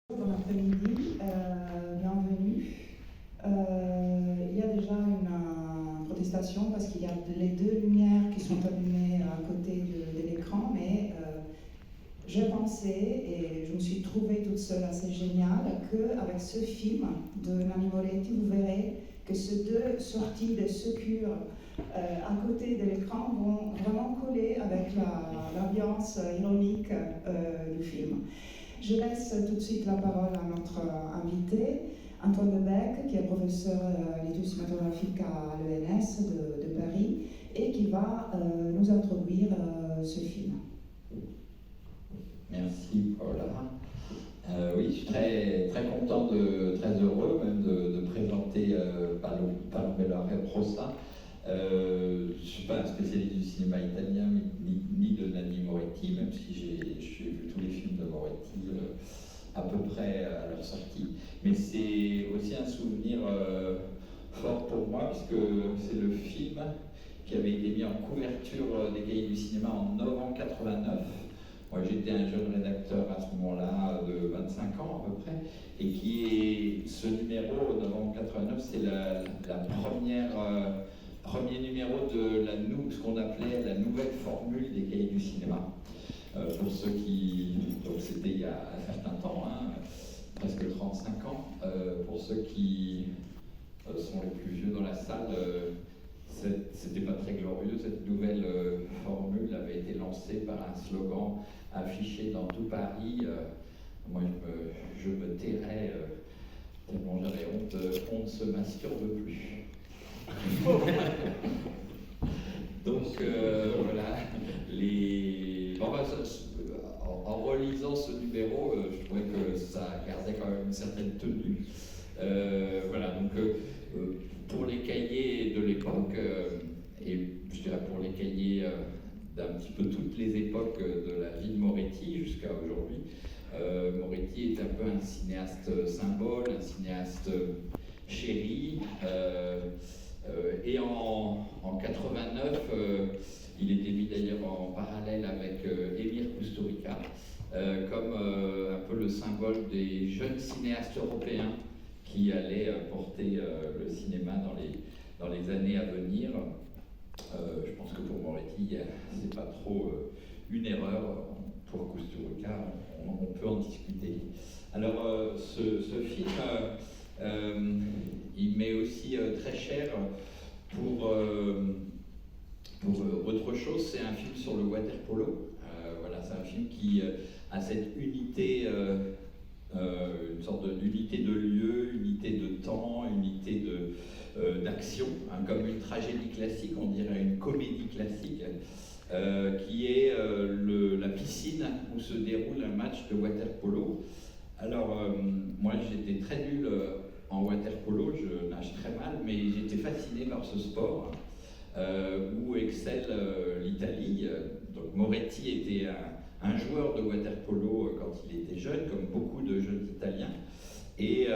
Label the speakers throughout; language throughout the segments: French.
Speaker 1: Bon après-midi, bienvenue. Il y a déjà une protestation parce qu'il y a les deux lumières qui sont allumées à côté de l'écran, mais je pensais, et je me suis trouvée toute seule assez géniale, qu'avec ce film de Nanni Moretti, vous verrez que ces deux sorties de secours à côté de l'écran vont vraiment coller avec l'ambiance ironique du film. Je laisse tout de suite la parole à notre invité, Antoine Debec, qui est professeur d'études cinématographiques à l'ENS de Paris et qui va nous introduire ce film.
Speaker 2: Merci Paula. Oui, je suis très content, très heureux même de présenter Palomela Rossa. Je ne suis pas un spécialiste du cinéma italien ni de Nanni Moretti, même si j'ai vu tous les films de Moretti à peu près à leur sortie. Mais c'est aussi un souvenir fort pour moi, puisque c'est le film qui avait été mis en couverture des Cahiers du cinéma en novembre 89. Moi, j'étais un jeune rédacteur à ce moment-là, de 25 ans à peu près, et qui est ce numéro, novembre 89, c'est la premier numéro de ce qu'on appelait la nouvelle formule des Cahiers du cinéma. Pour ceux qui... Donc c'était il y a un certain temps, hein, presque 35 ans. Pour ceux qui sont les plus vieux dans la salle, c'était pas très glorieux. Cette nouvelle formule avait été lancée par un slogan affiché dans tout Paris. Moi, je me tairais tellement j'avais honte. On ne se masturbe plus. Donc voilà, en relisant ce numéro, je trouvais que ça gardait quand même une certaine tenue. Voilà, donc pour les cahiers de l'époque, et je dirais pour les cahiers d'un petit peu toutes les époques de la vie de Moretti jusqu'à aujourd'hui, Moretti est un peu un cinéaste symbole, un cinéaste chéri. Et en 89, il était mis d'ailleurs en parallèle avec Emir Kusturica, comme un peu le symbole des jeunes cinéastes européens qui allaient porter le cinéma dans les années à venir. Je pense que pour Moretti, c'est pas trop une erreur. Pour Kusturica, on peut en discuter. Alors, ce film, il m'est aussi très cher pour autre chose. C'est un film sur le water-polo. Voilà, c'est un film qui a cette unité, une sorte d'unité de lieu, unité de temps, unité d'action, hein, comme une tragédie classique, on dirait une comédie classique, qui est la piscine où se déroule un match de water-polo. Alors, moi j'étais très nul en water-polo, je nage très mal, mais j'étais fasciné par ce sport où excelle l'Italie. Donc Moretti était un joueur de water-polo quand il était jeune, comme beaucoup de jeunes Italiens. Et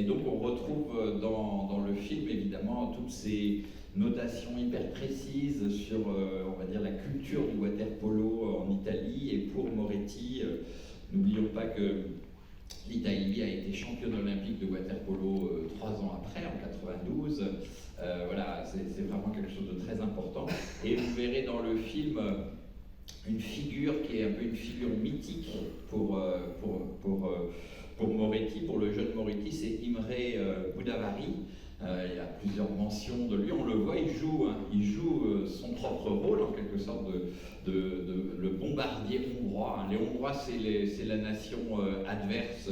Speaker 2: donc on retrouve dans le film évidemment toutes ces notations hyper précises sur, on va dire, la culture du water-polo en Italie. Et pour Moretti, n'oublions pas que l'Italie a été championne olympique de water-polo 3 ans après, en 92. Voilà, c'est vraiment quelque chose de très important. Et vous verrez dans le film une figure qui est un peu une figure mythique pour Moretti, pour le jeune Moretti, c'est Imre Budavari. Il y a plusieurs mentions de lui, on le voit, il joue son propre rôle en quelque sorte de le bombardier hongrois. Les Hongrois, c'est la nation adverse,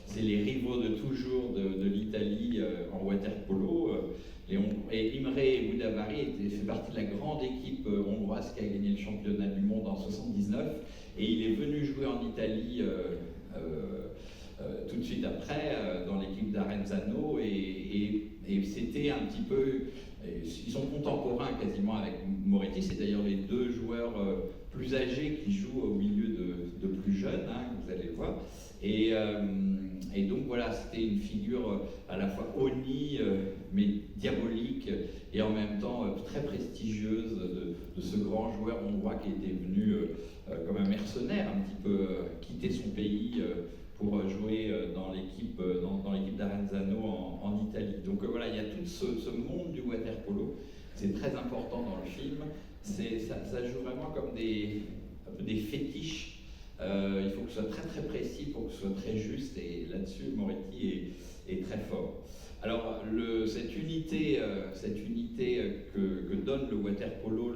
Speaker 2: c'est les rivaux de toujours de l'Italie en water-polo. Et Imre Budavari fait partie de la grande équipe hongroise qui a gagné le championnat du monde en 79, et il est venu jouer en Italie tout de suite après dans l'équipe d'Arenzano, et c'était un petit peu, ils sont contemporains quasiment avec Moretti. C'est d'ailleurs les deux joueurs plus âgés qui jouent au milieu de plus jeunes, hein, vous allez le voir. Et donc voilà, c'était une figure à la fois honnie mais diabolique, et en même temps très prestigieuse de ce grand joueur hongrois qui était venu comme un mercenaire, un petit peu quitter son pays pour jouer dans l'équipe d'Arenzano en Italie. Donc voilà, il y a tout ce monde du water-polo, c'est très important dans le film. Ça joue vraiment comme un peu des fétiches. Il faut que ce soit très très précis pour que ce soit très juste, et là-dessus Moretti est très fort. Alors cette unité que donne le water-polo,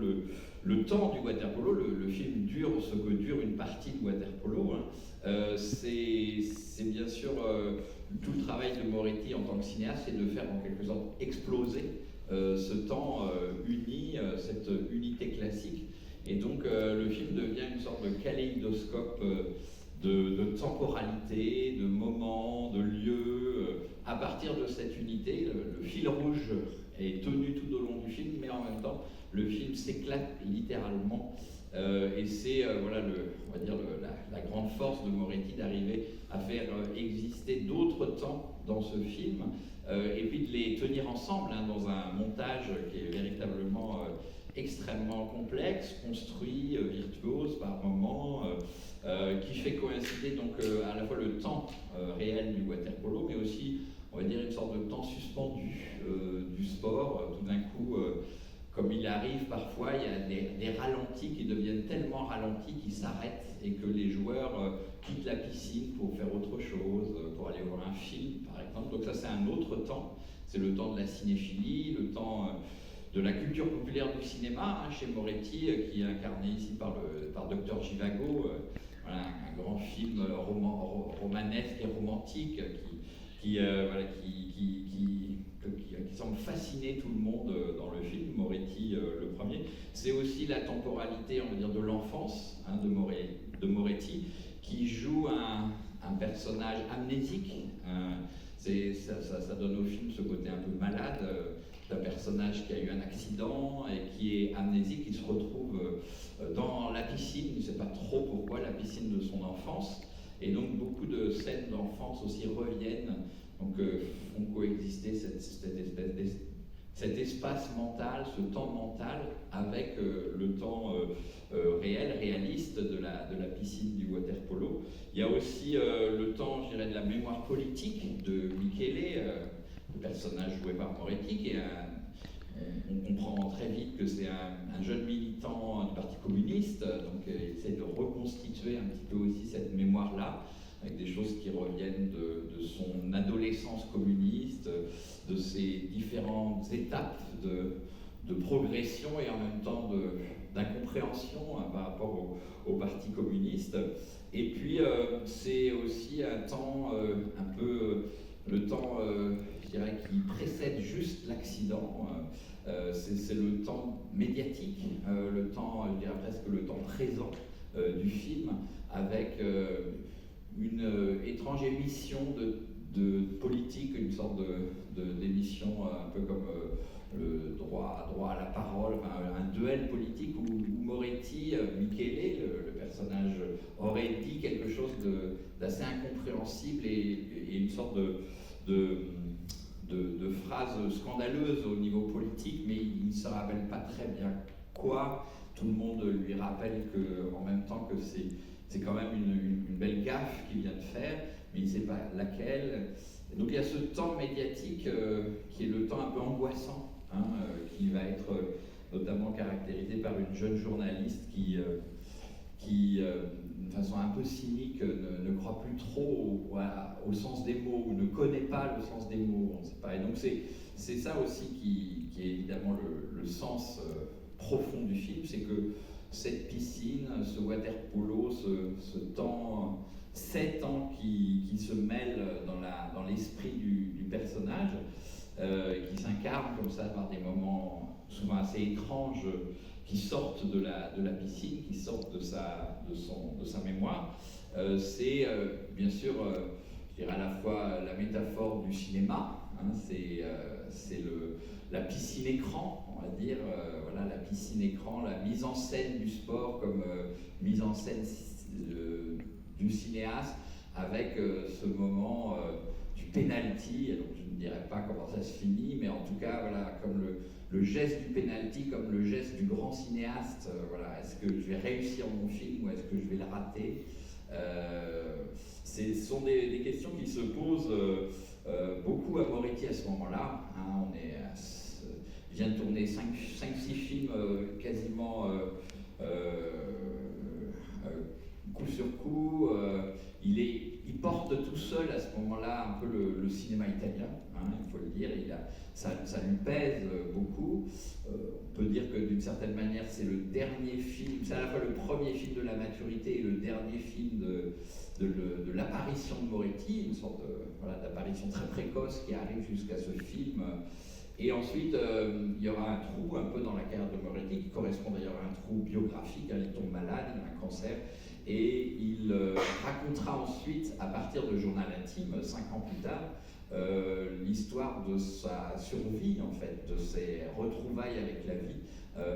Speaker 2: le temps du water-polo, le film dure ce que dure une partie de water-polo, hein. C'est bien sûr tout le travail de Moretti en tant que cinéaste, c'est de faire en quelque sorte exploser ce temps uni, cette unité classique. Et donc le film devient une sorte de kaléidoscope de temporalité, de moments, de lieux. À partir de cette unité, le fil rouge est tenu tout au long du film, mais en même temps, le film s'éclate littéralement. Et c'est voilà, on va dire la grande force de Moretti d'arriver à faire exister d'autres temps dans ce film, et puis de les tenir ensemble, hein, dans un montage qui est véritablement extrêmement complexe, construit, virtuose par moments, qui fait coïncider donc à la fois le temps réel du water-polo, mais aussi, on va dire, une sorte de temps suspendu du sport. Tout d'un coup, comme il arrive parfois, il y a des ralentis qui deviennent tellement ralentis qu'ils s'arrêtent, et que les joueurs quittent la piscine pour faire autre chose, pour aller voir un film par exemple. Donc ça, c'est un autre temps, c'est le temps de la cinéphilie, le temps de la culture populaire du cinéma, hein, chez Moretti, qui est incarné ici par Dr Givago, voilà, un grand film romanesque et romantique qui semble fasciner tout le monde dans le film, Moretti le premier. C'est aussi la temporalité, on va dire, de l'enfance, hein, de Moretti, qui joue un personnage amnésique. Ça donne au film ce côté un peu malade, d'un personnage qui a eu un accident et qui est amnésique, qui se retrouve dans la piscine, il ne sait pas trop pourquoi, la piscine de son enfance. Et donc beaucoup de scènes d'enfance aussi reviennent, donc font coexister cet espace mental, ce temps mental, avec le temps réaliste de la piscine du water-polo. Il y a aussi le temps, je dirais, de la mémoire politique de Michele, le personnage joué par Moretti, qui est on comprend très vite que c'est un jeune militant du Parti communiste, donc il essaie de reconstituer un petit peu aussi cette mémoire-là, avec des choses qui reviennent de son adolescence communiste, de ses différentes étapes de progression et en même temps d'incompréhension, hein, par rapport au Parti communiste. Et puis c'est aussi un temps un peu le temps, je dirais, qui précède juste l'accident. C'est le temps médiatique, le temps, je dirais presque le temps présent du film, avec une étrange émission de politique, une sorte d'émission un peu comme le droit à la parole, enfin, un duel politique où Moretti, Michele, le personnage, aurait dit quelque chose d'assez incompréhensible et une sorte de phrase scandaleuse au niveau politique, mais il ne se rappelle pas très bien quoi. Tout le monde lui rappelle en même temps que c'est quand même une belle gaffe qu'il vient de faire, mais il ne sait pas laquelle. Et donc il y a ce temps médiatique qui est le temps un peu angoissant, hein, qui va être notamment caractérisé par une jeune journaliste qui de façon un peu cynique, ne croit plus trop au sens des mots, ou ne connaît pas le sens des mots, on ne sait pas. Et donc c'est ça aussi qui est évidemment le sens profond du film, c'est que cette piscine, ce water-polo, ce temps, ces temps qui se mêlent dans l'esprit du personnage, qui s'incarne comme ça par des moments souvent assez étranges, qui sortent de la piscine, qui sortent de sa mémoire. C'est bien sûr, je dirais, à la fois la métaphore du cinéma, hein, c'est la piscine écran, on va dire, voilà, la piscine écran, la mise en scène du sport comme mise en scène du cinéaste, avec ce moment du penalty. Donc je ne dirais pas comment ça se finit, mais en tout cas, voilà, comme le geste du penalty, comme le geste du grand cinéaste. Voilà, est-ce que je vais réussir mon film ou est-ce que je vais le rater?
Speaker 3: Ce sont des questions qui se posent beaucoup à Moretti à ce moment-là. Hein, il vient de tourner 5-6 films quasiment coup sur coup. Il porte tout seul à ce moment-là un peu le cinéma italien, hein, il faut le dire. Ça lui pèse beaucoup. On peut dire que d'une certaine manière, c'est le dernier film, c'est à la fois le premier film de la maturité et le dernier film de l'apparition de Moretti, une sorte d'apparition très précoce qui arrive jusqu'à ce film. Et ensuite, il y aura un trou un peu dans la carrière de Moretti, qui correspond d'ailleurs à un trou biographique. Il tombe malade, il a un cancer, et il racontera ensuite, à partir de Journal intime, 5 ans plus tard, l'histoire de sa survie, en fait, de ses retrouvailles avec la vie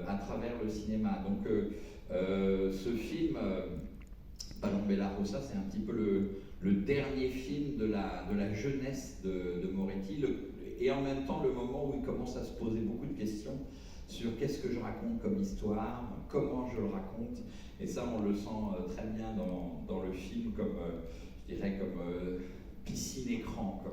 Speaker 3: à travers le cinéma. Donc ce film, Palombella Rossa, c'est un petit peu le dernier film de la jeunesse de Moretti, et en même temps le moment où il commence à se poser beaucoup de questions sur qu'est-ce que je raconte comme histoire, comment je le raconte, et ça on le sent très bien dans le film comme, je dirais, comme piscine-écran.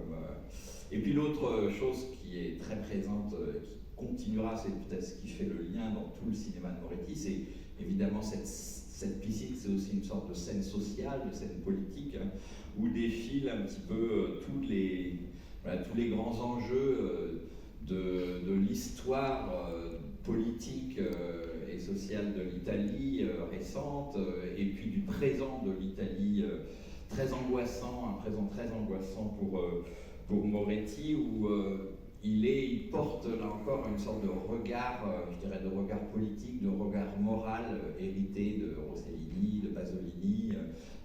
Speaker 3: Et puis l'autre chose qui est très présente, qui continuera, c'est peut-être ce qui fait le lien dans tout le cinéma de Moretti, c'est évidemment cette piscine, c'est aussi une sorte de scène sociale, de scène politique, hein, où défilent un petit peu tous les grands enjeux de l'histoire politique et sociale de l'Italie récente, et puis du présent de l'Italie très angoissant, un présent très angoissant pour Moretti, où il porte là encore une sorte de regard, je dirais de regard politique, de regard moral hérité de Rossellini, de Pasolini,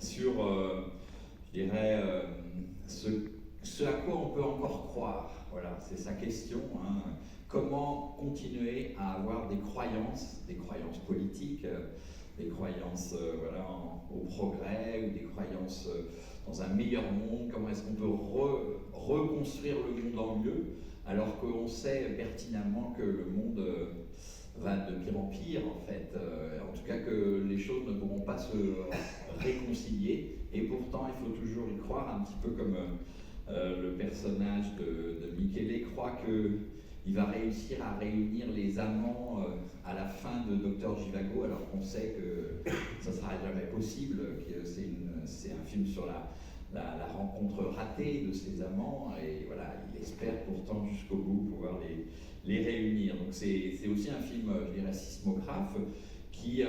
Speaker 3: sur, je dirais, ce à quoi on peut encore croire. Voilà, c'est sa question. Hein. Comment continuer à avoir des croyances politiques, des croyances au progrès, ou des croyances dans un meilleur monde. Comment est-ce qu'on peut reconstruire le monde en mieux, alors qu'on sait pertinemment que le monde va de pire en pire, en fait. En tout cas, que les choses ne pourront pas se réconcilier, et pourtant il faut toujours y croire, un petit peu comme le personnage de Michele croit qu'il va réussir à réunir les amants à la fin de Docteur Givago, alors qu'on sait que ça ne sera jamais possible, que c'est un film sur la rencontre ratée de ses amants, et voilà, il espère pourtant jusqu'au bout pouvoir les réunir. Donc c'est aussi un film, je dirais, sismographe, qui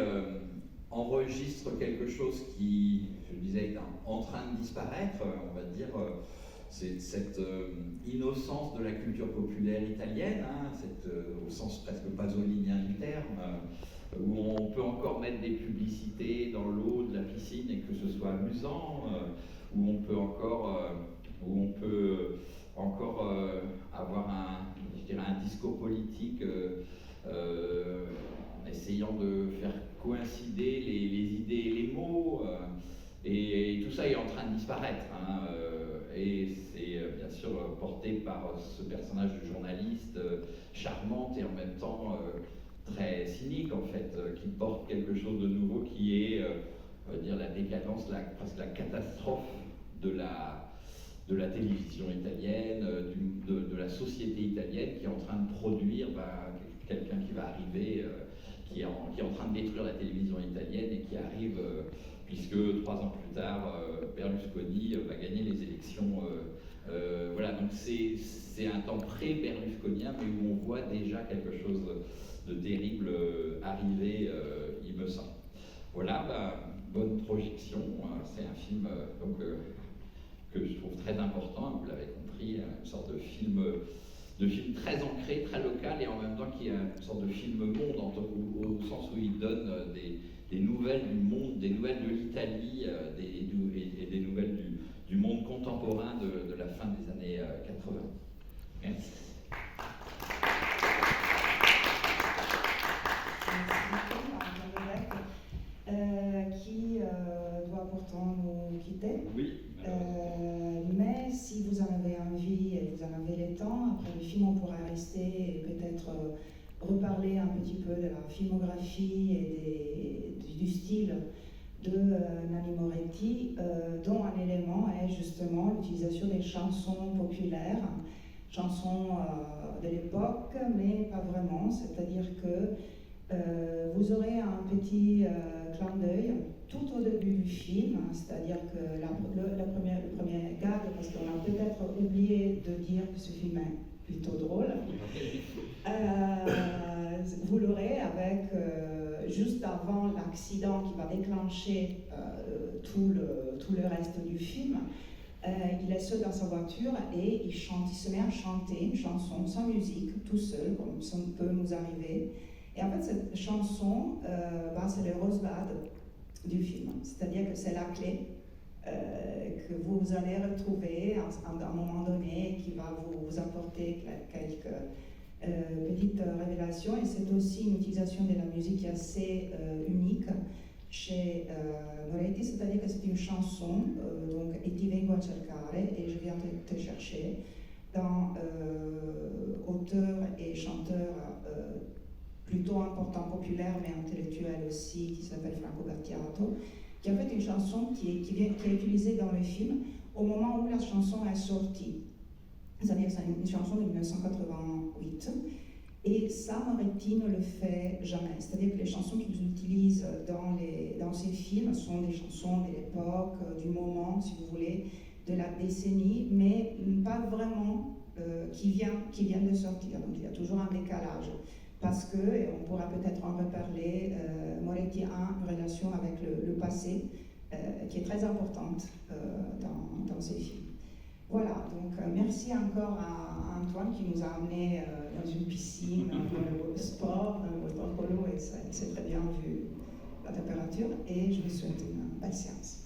Speaker 3: enregistre quelque chose qui, je disais, est en train de disparaître, on va dire. C'est cette innocence de la culture populaire italienne, hein, au sens presque pasolinien du terme, où on peut encore mettre des publicités dans l'eau de la piscine et que ce soit amusant, où on peut encore avoir un discours politique en essayant de faire coïncider les idées et les mots, et tout ça est en train de disparaître, hein, et c'est bien sûr porté par ce personnage de journaliste charmante et en même temps très cynique, en fait, qui porte quelque chose de nouveau, qui est, on va dire, la décadence, presque la catastrophe de la télévision italienne, de la société italienne, qui est en train de produire quelqu'un qui va arriver, qui est en train de détruire la télévision italienne, et qui arrive, puisque 3 ans plus tard, Berlusconi va gagner les élections. Voilà, donc c'est un temps pré-berlusconien, mais où on voit déjà quelque chose de terrible arriver, il me semble. Voilà, bonne projection. C'est un film que je trouve très important, vous l'avez compris, une sorte de film très ancré, très local, et en même temps qui est une sorte de film monde, au sens où il donne des nouvelles du monde, des nouvelles de l'Italie, et des nouvelles du monde contemporain de la fin des années 80. Merci.
Speaker 1: Qui doit pourtant nous quitter.
Speaker 3: Oui.
Speaker 1: Mais si vous en avez envie et vous en avez le temps, après le film, on pourra rester et peut-être reparler un petit peu de la filmographie et du style de Nanni Moretti, dont un élément est justement l'utilisation des chansons populaires, chansons de l'époque, mais pas vraiment, c'est-à-dire que vous aurez un petit clin d'œil tout au début du film, c'est-à-dire que le premier garde, parce qu'on a peut-être oublié de dire que ce film est plutôt drôle, vous l'aurez avec, juste avant l'accident qui va déclencher tout le reste du film, il est seul dans sa voiture et il se met à chanter une chanson sans musique, tout seul, comme ça peut nous arriver. Et en fait, cette chanson, c'est le Rosebud du film, c'est-à-dire que c'est la clé que vous allez retrouver à un moment donné qui va vous apporter quelques petites révélations. Et c'est aussi une utilisation de la musique qui est assez unique chez Moretti, c'est-à-dire que c'est une chanson, donc E ti vengo a cercare, et je viens te chercher, d'un auteur et chanteur plutôt important, populaire, mais intellectuel aussi, qui s'appelle Franco Battiato, qui a fait une chanson qui est utilisée dans le film au moment où la chanson est sortie. C'est-à-dire que c'est une chanson de 1988. Et ça, Moretti ne le fait jamais. C'est-à-dire que les chansons qu'il utilise dans ses films sont des chansons de l'époque, du moment, si vous voulez, de la décennie, mais pas vraiment qui viennent de sortir. Donc il y a toujours un décalage. Parce que, et on pourra peut-être en reparler, Moretti a une relation avec le passé qui est très importante dans ses films. Voilà, donc merci encore à Antoine qui nous a amenés dans une piscine, dans le sport, dans le water polo, et c'est très bien vu la température, et je vous souhaite une belle séance.